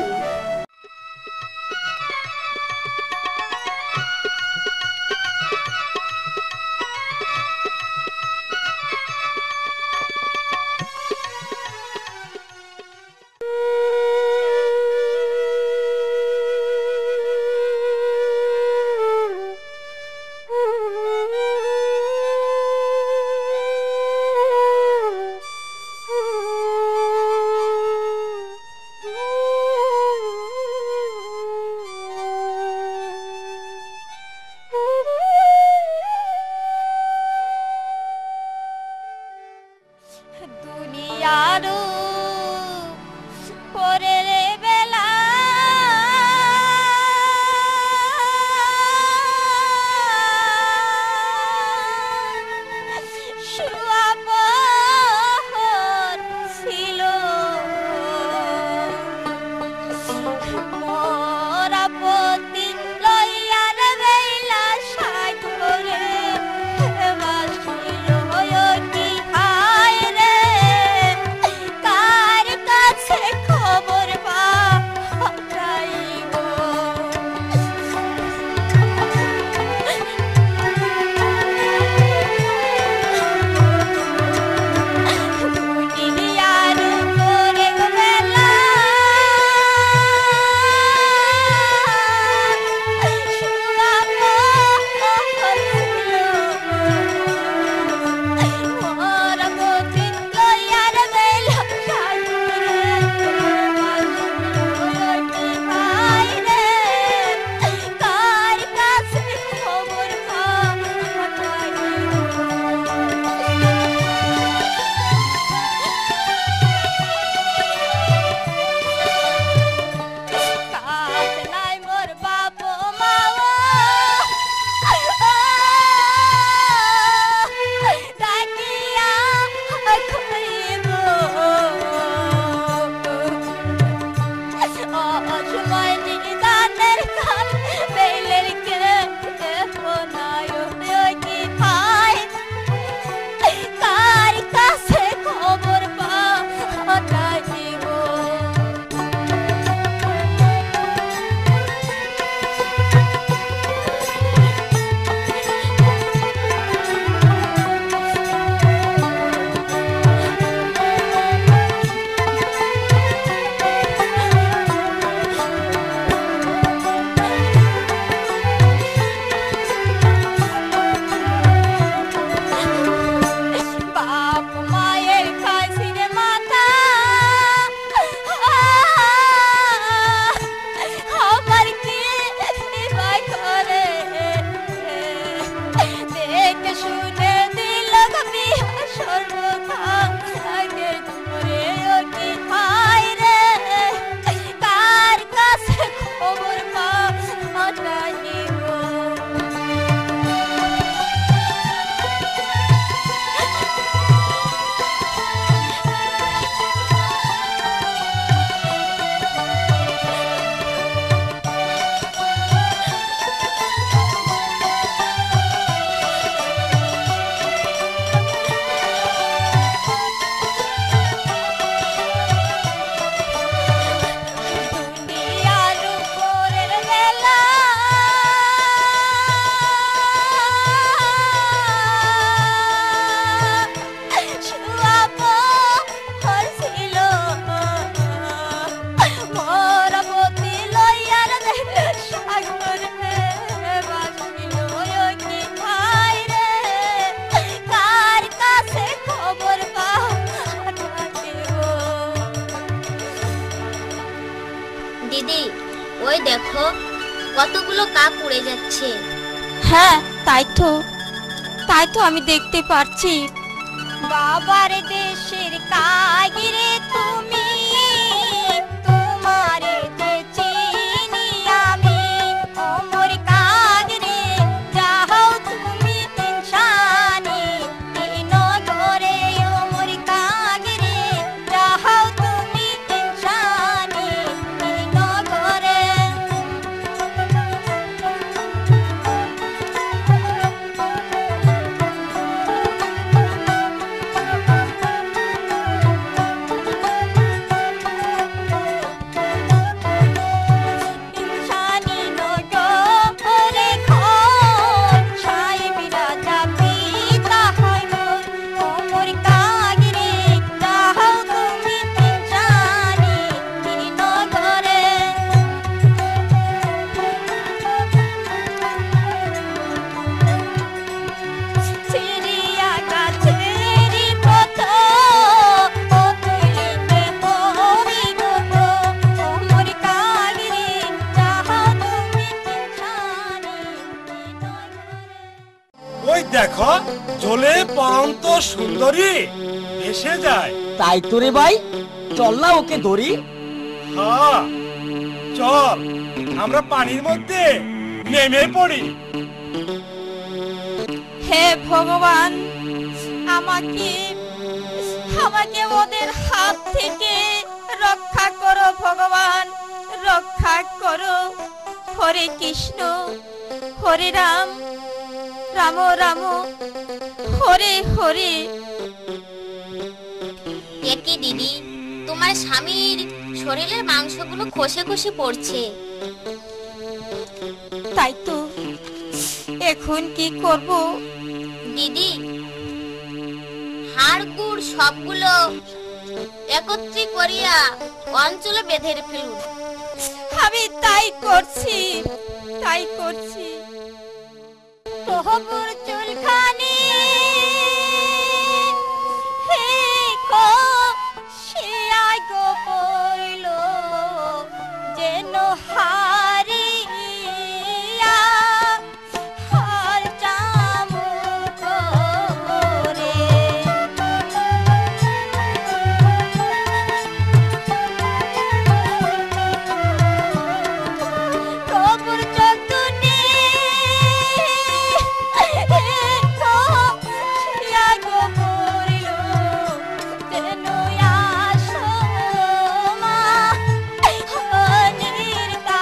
দুনিয়ারও পরের বেলা সুয়াপন ছিল মরাপতি লইয়ার বেলা সাগরে বাসিল কি হায় রে, কার কাছে খবর দিদি, ওই দেখো কতগুলো কাক উড়ে যাচ্ছে। হ্যাঁ, তাই তো আমি দেখতে পাচ্ছি। বাবার দেশের কাগিরে তুমি, তোমার যে চিনি আমি, ওমর কাগরে যাও তুমি ইনসানি, তিন ঘরে ওমর কাগরে যাও তুমি ইনসানি, তিন ঘরে। ইনসানি নগরে ঘর, সাহেবরা যাবি তাহাই মোর, ওমর কাগরে যাও তুমি ইনসানি, তিন ঘরে। সিরিয়া গাছেরি পথ, ও তুলিতে হরি গত, ওমর কাগরে যাও তুমি ইনসানি, তিন ঘরে। ওই দেখো, জলে পরন্ত সুন্দরী ভেসে যায়। তাই তো রে ভাই, চল না ওকে ধরি। হ্যাঁ, চল আমরা পানির মধ্যে নেমে পড়ি। হে ভগবান, আমাকে ওদের হাত থেকে রক্ষা করো ভগবান, রক্ষা করো। হরে কৃষ্ণ, হরে রাম, রাম রাম, হরে হরে। একে দিদি, তোমার স্বামীর শরীরের মাংসগুলো খসে খসে পড়ছে। তাই তো, এখন কি করব? দিদি, হাড় গুড় সবগুলো একত্রে করিয়া অঞ্চলে বেঁধে ফেলুন। আমি তাই করছি। তহবুর চুলখানি হে কো শিয়া গো পইল, যেন হারিয়া হার চামুক রে। প্রভুর চতুর্থী নির্তা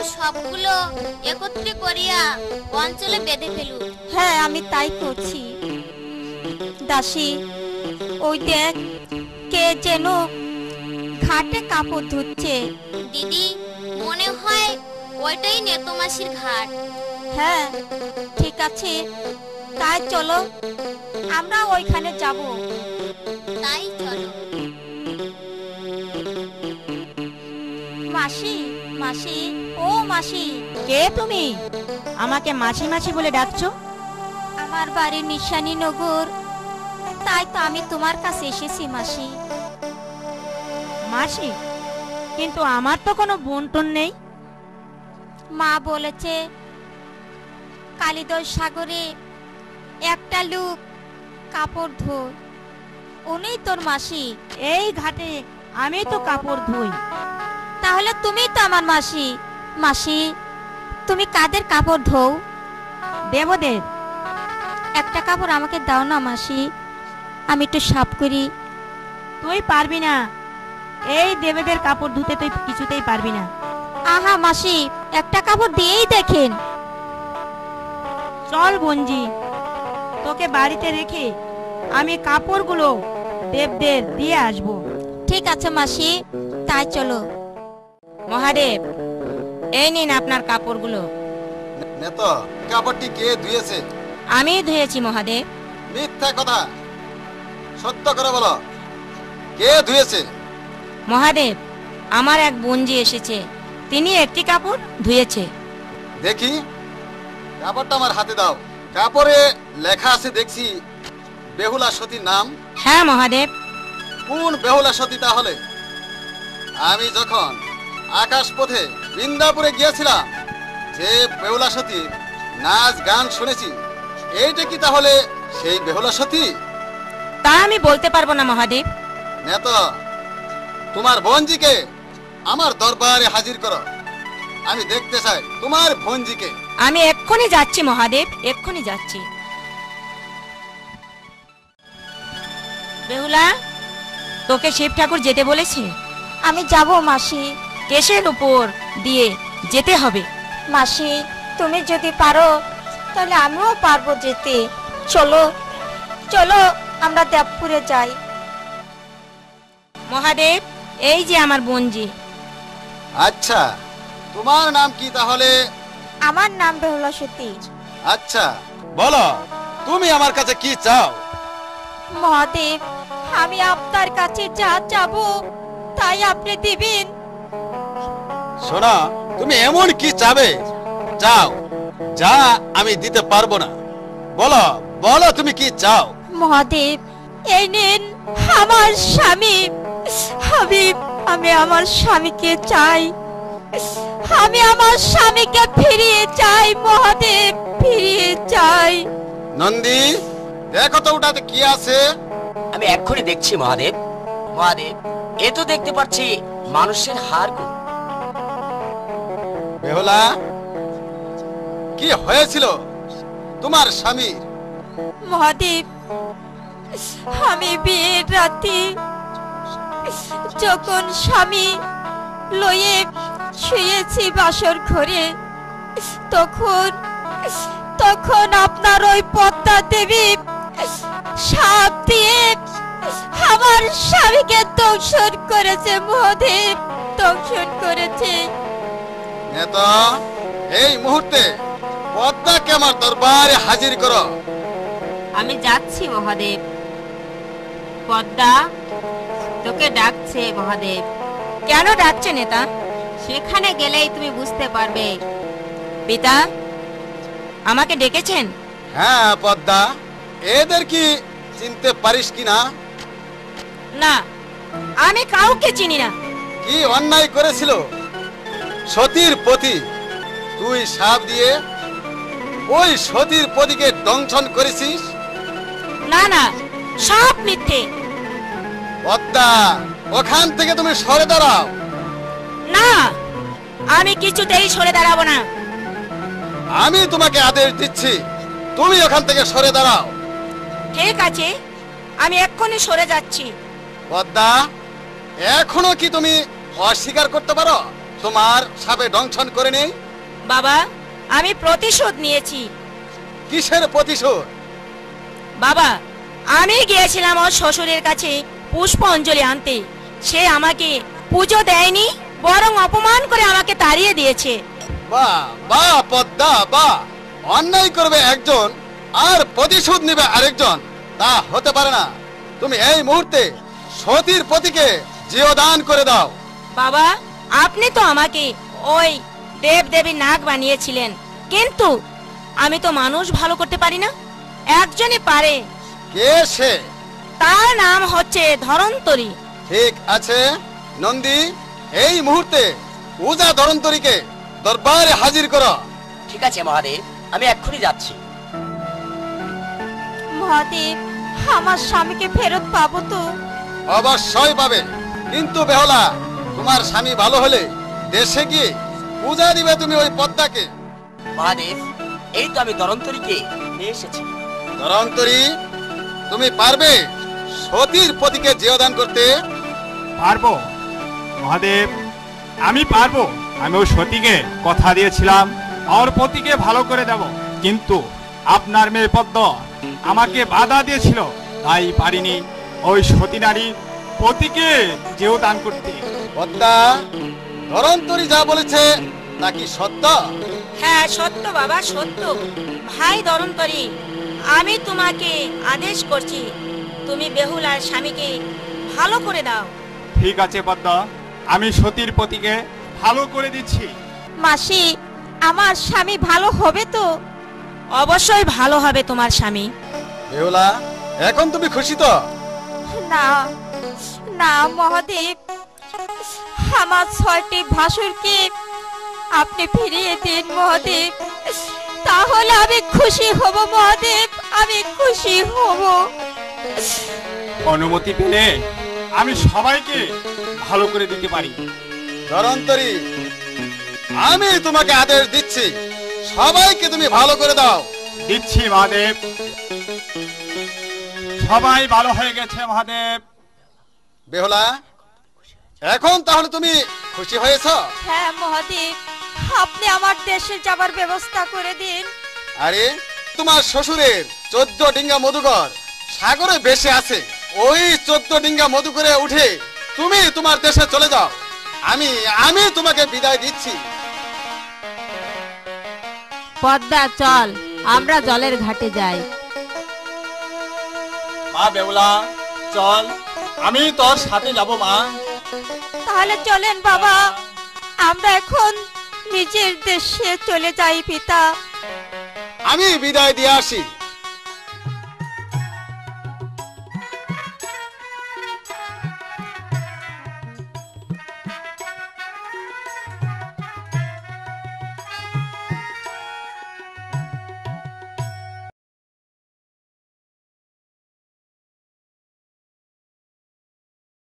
কাপড় সবগুলো একত্রে করিয়া অঞ্চলে বেঁধে ফেলুন। হ্যাঁ, আমি তাই করছি। দাসী, ওই দেখ, কে যেন ঘাটে কাপড় ধুচ্ছে। দিদি, মনে হয় ওইটাই নেতমাসির ঘাট। হ্যাঁ, ঠিক আছে, তাই চলো আমরা ওইখানে যাব। তাই চলো। মাসি, মাসি, ও মাসি। কে তুমি? আমাকে মাসি মাসি বলে ডাকছো? আমার বাড়ি নিশানী নগর, তাই তো আমি তোমার কাছে এসেছি মাসি। মাসি, কিন্তু আমার তো কোনো বোন টোন নেই। মা বলেছে কালিদর সাগরে একটা লোক কাপড় ধোয়, উনি তোর মাসি। এই ঘাটে আমি তো কাপড় ধুই। তাহলে তুমি তো আমার মাসি। মাসি, তুমি কাদের কাপড় ধোও? দেবদের। একটা কাপড় আমাকে দাও না মাসি, আমি একটু সাফ করি। তুই পারবি না, এই দেবদের কাপড় ধুতে তুই কিছুতেই পারবি না। আহা মাসি, একটা কাপড় দিয়েই দেখেন। চল বঞ্জি, তোকে বাড়িতে রেখে আমি কাপড়গুলো দেবদের দিয়ে আসবো। ঠিক আছে মাসি, তাই চলো। মহাদেব, এই নিন আপনার কাপড়গুলো। নেতো, কাপড়টি কে ধুয়েছে? আমি ধুয়েছি মহাদেব। মিথ্যা কথা, সত্য করে বলো, কে ধুয়েছে? মহাদেব, আমার এক বঞ্জি এসেছে, তিনি একটি কাপড় ধুয়েছে। দেখি, কাপড়টা আমার হাতে দাও। কাপড়ে লেখা আছে দেখছি বেহুলা সতীর নাম। হ্যাঁ মহাদেব। কোন বেহুলা সতী তাহলে? আমি যখন আকাশ পথে বৃন্দাপুরে গিয়েছিলাম, যে বেহুলা সতীর নাচ গান শুনেছি, এইটা কি তাহলে সেই বেহুলা সতী? তা আমি বলতে পারবো না মহাদেব। নেতো, তোমার বোনজিকে আমার দরবারে হাজির করো। আমি দেখতে চাই তোমার বোনজিকে। আমি এক্ষুনি যাচ্ছি মহাদেব, এক্ষুনি যাচ্ছি। বেহুলা, তোকে শিব ঠাকুর যেতে বলেছে? আমি যাব মাসি। কেশের উপর দিয়ে যেতে হবে। মাসি, তুমি যদি পারো তাহলে আমিও পারবো যেতে। চলো চলো, আমরা দেবপুরে যাই। মহাদেব, এই যে আমার বোনজি। আচ্ছা, তোমার নাম কি তাহলে? আমার নাম বেহুলা সতী। আচ্ছা, বলো তুমি আমার কাছে কি চাও? মহাদেব, আমি আপনার কাছে যা চাবো তাই আপনি দিবেন। শোনা, তুমি এমন কি চাবে? চাও, যা আমি দিতে পারবো না। বলো বলো, তুমি কি চাও? মহাদেব, এই নিন আমার স্বামী। আমি আমার স্বামীকে চাই। আমি আমার স্বামীকে ফিরিয়ে চাই মহাদেব, ফিরিয়ে চাই। নন্দী, দেখো তো ওটাতে কি আছে। আমি এক্ষুনি দেখছি মহাদেব। মহাদেব, এ তো দেখতে পাচ্ছি মানুষের হাড়। বেহুলা, কি হয়েছিল তোমার স্বামীর? মহাদেব, আমি বিয়ের রাতে যখন স্বামী লয়ে শুয়েছি বাসর ঘরে, তখন আপনার ওই পদ্মা দেবী সাপ দিয়ে আমার স্বামীকে দংশন করেছে মহাদেব, দংশন করেছে। নেতা, এই মুহূর্তে পদ্মাকে আমার দরবারে হাজির করো। আমি যাচ্ছি মহাদেব। পদ্মা তোকে ডাকছে মহাদেব। কেন ডাকছে নেতা? সেখানে গেলেই তুমি বুঝতে পারবে। পিতা, আমাকে ডেকেছেন? হ্যাঁ পদ্মা, এদের কি চিনতে পারিস কিনা? না, আমি কাউকে চিনি না। কি অন্যায় করেছিল সতীর পতি? তুই সাপ দিয়ে ওই সতীর পতিকে দংশন করেছিস। না না, সব মিথ্যে। পদ্মা, ওখান থেকে তুমি সরে দাঁড়াও। না, আমি কিছুতেই সরে দাঁড়াবো না। আমি তোমাকে আদেশ দিচ্ছি, তুমি ওখান থেকে সরে দাঁড়াও। ঠিক আছে, আমি এক্ষুনি সরে যাচ্ছি। পদ্মা, এখনো কি তুমি অস্বীকার করতে পারো তোমার সাপে দংশন করে নেই? বাবা, আমি প্রতিশোধ নিয়েছি। কিসের প্রতিশোধ? বাবা, আমি গিয়েছিলাম ওর শ্বশুরের কাছে পুষ্পাঞ্জলি আনতে। সে আমাকে পুজো দেয়নি, বরং অপমান করে আমাকে তাড়িয়ে দিয়েছে। বাহ বাহ পদ্মা বাহ, অন্যায় করবে একজন আর প্রতিশোধ নেবে আরেকজন, তা হতে পারে না। তুমি এই মুহূর্তে সতীর পতিকে জীবদান করে দাও। বাবা, আপনি তো আমাকে ওই দেব দেবী নাগ বানিয়েছিলেন, কিন্তু আমি তো মানুষ ভালো করতে পারি না। একজনই পারে। কে সে? তার নাম হচ্ছে ধরন্তরী। ঠিক আছে নন্দী, এই মুহূর্তে পূজা ধরন্তরীকে দরবারে হাজির করো। ঠিক আছে মহাদেব, আমি এক্ষুনি যাচ্ছি। মহাদেব, আমার স্বামীকে ফেরত পাবো তো? অবশ্যই পাবে, কিন্তু বেহলা, তোমার স্বামী ভালো হলে দেশে গিয়ে পূজা দিবে তুমি ওই পদ্মাকে। মহাদেব, এই তো আমি দরন্তরীকে নিয়ে এসেছি। ধরন্তরী, তুমি পারবে সতীর পতিকে জীবদান করতে? পারবো মহাদেব, আমি পারবো। আমি ওই সতীকে কথা দিয়েছিলাম ওর পতিকে ভালো করে দেব, কিন্তু আপনার মেয়ে পদ্ম আমাকে বাধা দিয়েছিল, তাই পারিনি ওই সতী নারী পতিকে যেও দান করতে। পদ্মা, ধরন্তরী যা বলেছে তা কি সত্য? হ্যাঁ সত্য বাবা, সত্য। ভাই ধরন্তরী, আমি তোমাকে আদেশ করছি, তুমি বেহুলার স্বামীকে ভালো করে দাও। ঠিক আছে পদ্মা, আমি সতীর পতিকে ভালো করে দিচ্ছি। মাসি, আমার স্বামী ভালো হবে তো? অবশ্যই ভালো হবে তোমার স্বামী। বেহুলা, এখন তুমি খুশি তো? না না মহাদেব, আমার 6টি ভাসুরকে আপনি ফিরিয়ে দিন মহাদেব, তাহলে আমি খুশি হব মহাদেব, আমি খুশি হব। অনুমতি পেলে আমি সবাইকে ভালো করে দিতে পারি। ধরন্তরী, আমি তোমাকে আদেশ দিচ্ছি, সবাইকে তুমি ভালো করে দাও। দিচ্ছি মহাদেব, সবাই ভালো হয়ে গেছে মহাদেব। বেহুলা, এখন তাহলে তুমি খুশি হয়েছো? হ্যাঁ মহাদেব, আপনি আমার দেশে যাবার ব্যবস্থা করে দিন। আরে, তোমার শ্বশুরের 14 ডিঙ্গা মধুকর সাগরে ভেসে আছে, ওই 14 ডিঙ্গা মধুকরে উঠে তুমি তোমার দেশে চলে যাও। আমি তোমাকে বিদায় দিচ্ছি। পদ্মা চল, আমরা জলের ঘাটে যাই। মা বেহুলা, চল, আমি তোর সাথে যাব মা। তাহলে চলেন বাবা, আমরা এখন নিজের দেশে চলে যাই পিতা। আমি বিদায় দিয়ে আসি।